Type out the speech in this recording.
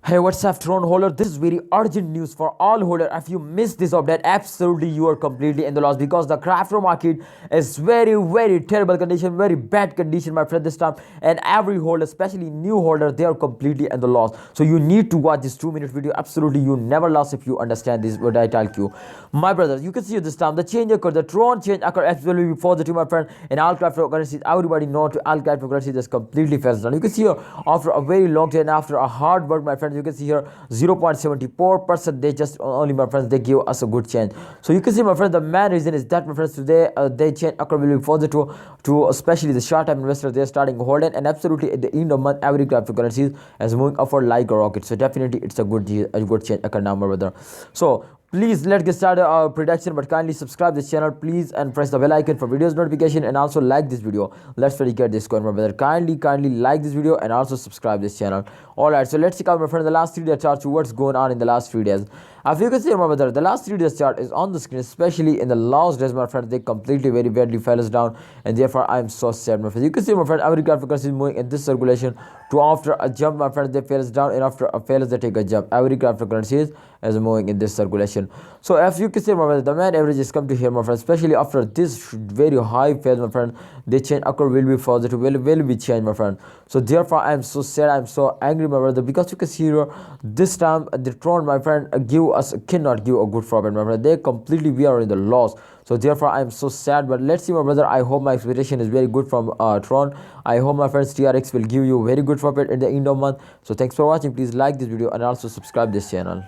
Hey, what's up, Tron holder? This is very urgent news for all holder. If you miss this update, absolutely you are completely in the loss because the crypto market is very terrible condition, very bad condition, my friend, this time. And every holder, especially new holder, they are completely in the loss. So you need to watch this 2-minute video. Absolutely, you never lost if you understand this. What I tell you, my brothers, you can see this time the change occurred, the Tron change occurred absolutely positive, my friend. And all cryptocurrencies, everybody know to all cryptocurrencies is completely fast down. You can see here after a very long time, after a hard work, my friend. You can see here 0.74%. They just only, my friends, they give us a good change. So you can see, my friends, the main reason is that, my friends, today they change occur will be positive to especially the short-term investors. They're starting holding, and absolutely at the end of month every cryptocurrency is moving upward like a rocket. So definitely it's a good change occur now, my brother. So please let's get started our prediction, but kindly subscribe this channel please and press the bell icon for videos notification, and also like this video. Let's really get this going, my brother. Kindly like this video and also subscribe this channel. All right, so let's check out, my friend, the last 3 day chart to what's going on in the last 3 days. As you can see, my brother, the last 3 days chart is on the screen, especially in the last days, my friend. They completely very badly fell us down, and therefore I am so sad, my friend. You can see, my friend, every cryptocurrency is moving in this circulation to after a jump, my friend, they fell us down, and after a failure they take a jump. Every cryptocurrency is moving in this circulation. So as you can see, my friend, the main average is come to here, my friend, especially after this very high fail, my friend. The change occur will be positive, will be changed, my friend. So therefore I am so sad, I am so angry, my brother, because you can see here this time the Tron, my friend, cannot give a good profit, my friend. They completely, we are in the loss. So therefore I am so sad, but let's see, my brother. I hope my expectation is very good from Tron. I hope, my friends, TRX will give you very good profit at the end of month. So thanks for watching. Please like this video and also subscribe this channel.